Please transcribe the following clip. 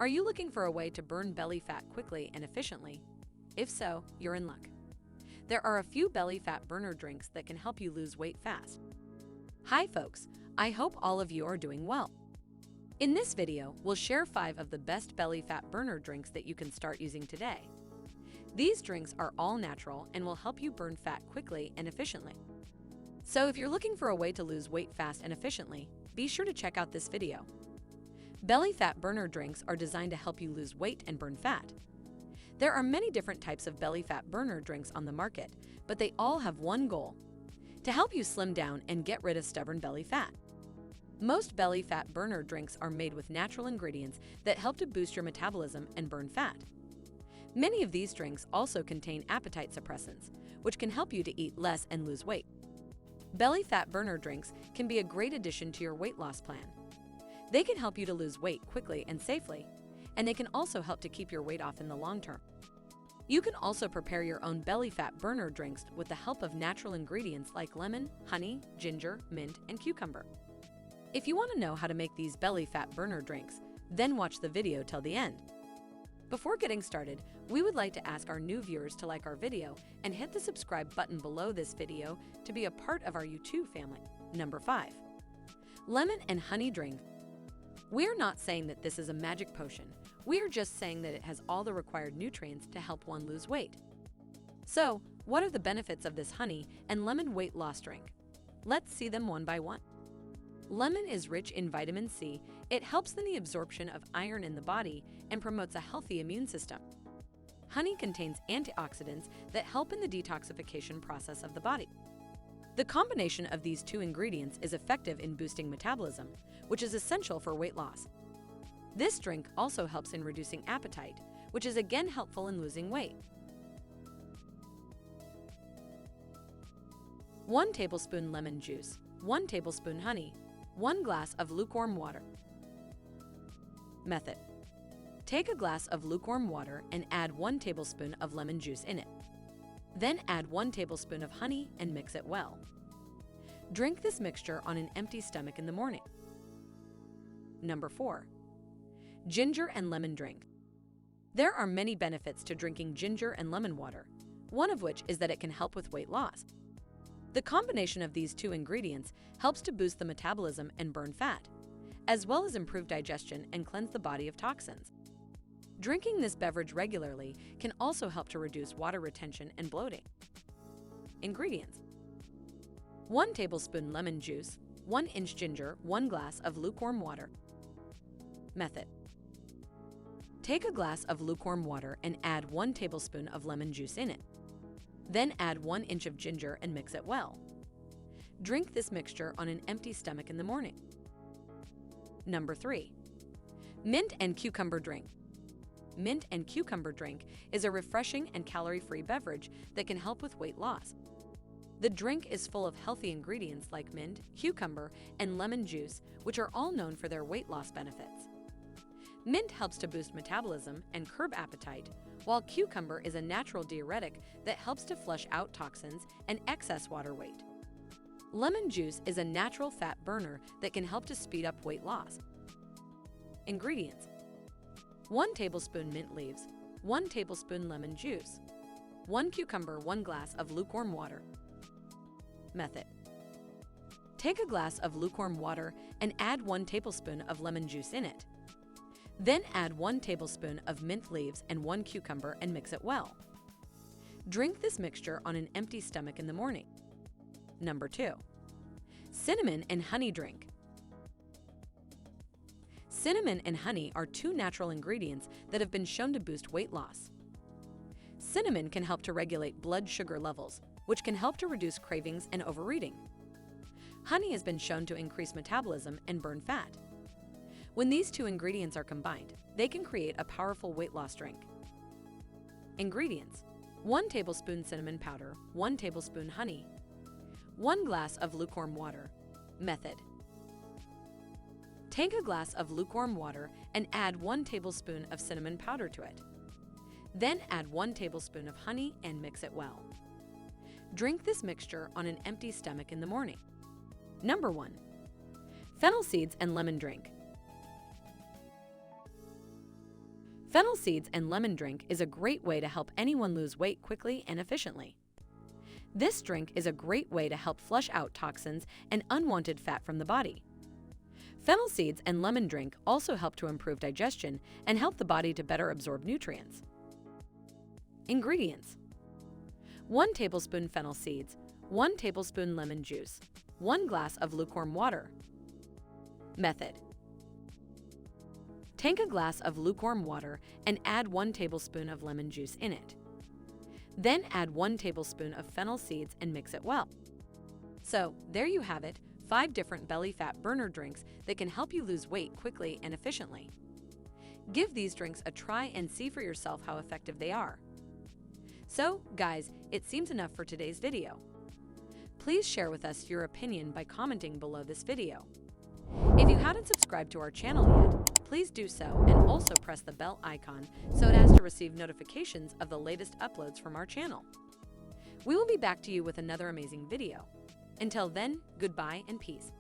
Are you looking for a way to burn belly fat quickly and efficiently? If so, you're in luck. There are a few belly fat burner drinks that can help you lose weight fast. Hi folks, I hope all of you are doing well. In this video, we'll share 5 of the best belly fat burner drinks that you can start using today. These drinks are all natural and will help you burn fat quickly and efficiently. So if you're looking for a way to lose weight fast and efficiently, be sure to check out this video. Belly fat burner drinks are designed to help you lose weight and burn fat. There are many different types of belly fat burner drinks on the market, but they all have one goal: to help you slim down and get rid of stubborn belly fat. Most belly fat burner drinks are made with natural ingredients that help to boost your metabolism and burn fat. Many of these drinks also contain appetite suppressants, which can help you to eat less and lose weight. Belly fat burner drinks can be a great addition to your weight loss plan. They can help you to lose weight quickly and safely, and they can also help to keep your weight off in the long term. You can also prepare your own belly fat burner drinks with the help of natural ingredients like lemon, honey, ginger, mint, and cucumber. If you want to know how to make these belly fat burner drinks, then watch the video till the end. Before getting started, we would like to ask our new viewers to like our video and hit the subscribe button below this video to be a part of our YouTube family. Number 5. Lemon and honey drink. We're not saying that this is a magic potion. We're just saying that it has all the required nutrients to help one lose weight. So, what are the benefits of this honey and lemon weight loss drink? Let's see them one by one. Lemon is rich in vitamin C. It helps in the absorption of iron in the body and promotes a healthy immune system. Honey contains antioxidants that help in the detoxification process of the body. The combination of these two ingredients is effective in boosting metabolism, which is essential for weight loss. This drink also helps in reducing appetite, which is again helpful in losing weight. 1 tablespoon lemon juice, 1 tablespoon honey, 1 glass of lukewarm water. Method: take a glass of lukewarm water and add 1 tablespoon of lemon juice in it. Then add 1 tablespoon of honey and mix it well. Drink this mixture on an empty stomach in the morning. Number 4. Ginger and lemon drink. There are many benefits to drinking ginger and lemon water, one of which is that it can help with weight loss. The combination of these two ingredients helps to boost the metabolism and burn fat, as well as improve digestion and cleanse the body of toxins. Drinking this beverage regularly can also help to reduce water retention and bloating. Ingredients: 1 tablespoon lemon juice, 1 inch ginger, 1 glass of lukewarm water. Method: take a glass of lukewarm water and add 1 tablespoon of lemon juice in it. Then add 1 inch of ginger and mix it well. Drink this mixture on an empty stomach in the morning. Number 3. Mint and cucumber drink. Mint and cucumber drink is a refreshing and calorie-free beverage that can help with weight loss. The drink is full of healthy ingredients like mint, cucumber, and lemon juice, which are all known for their weight loss benefits. Mint helps to boost metabolism and curb appetite, while cucumber is a natural diuretic that helps to flush out toxins and excess water weight. Lemon juice is a natural fat burner that can help to speed up weight loss. Ingredients: 1 tablespoon mint leaves, 1 tablespoon lemon juice, 1 cucumber, 1 glass of lukewarm water. Method: take a glass of lukewarm water and add 1 tablespoon of lemon juice in it. Then add 1 tablespoon of mint leaves and 1 cucumber and mix it well. Drink this mixture on an empty stomach in the morning. Number 2. Cinnamon and honey drink. Cinnamon and honey are 2 natural ingredients that have been shown to boost weight loss. Cinnamon can help to regulate blood sugar levels, which can help to reduce cravings and overeating. Honey has been shown to increase metabolism and burn fat. When these 2 ingredients are combined, they can create a powerful weight loss drink. Ingredients: 1 tablespoon cinnamon powder, 1 tablespoon honey, 1 glass of lukewarm water. Method: take a glass of lukewarm water and add 1 tablespoon of cinnamon powder to it. Then add 1 tablespoon of honey and mix it well. Drink this mixture on an empty stomach in the morning. Number 1. Fennel seeds and lemon drink. Fennel seeds and lemon drink is a great way to help anyone lose weight quickly and efficiently. This drink is a great way to help flush out toxins and unwanted fat from the body. Fennel seeds and lemon drink also help to improve digestion and help the body to better absorb nutrients. Ingredients: 1 tablespoon fennel seeds, 1 tablespoon lemon juice, 1 glass of lukewarm water. Method: take a glass of lukewarm water and add 1 tablespoon of lemon juice in it. Then add 1 tablespoon of fennel seeds and mix it well. So, there you have it, 5 different belly fat burner drinks that can help you lose weight quickly and efficiently. Give these drinks a try and see for yourself how effective they are. So, guys, it seems enough for today's video. Please share with us your opinion by commenting below this video. If you haven't subscribed to our channel yet, please do so and also press the bell icon so as to receive notifications of the latest uploads from our channel. We will be back to you with another amazing video. Until then, goodbye and peace.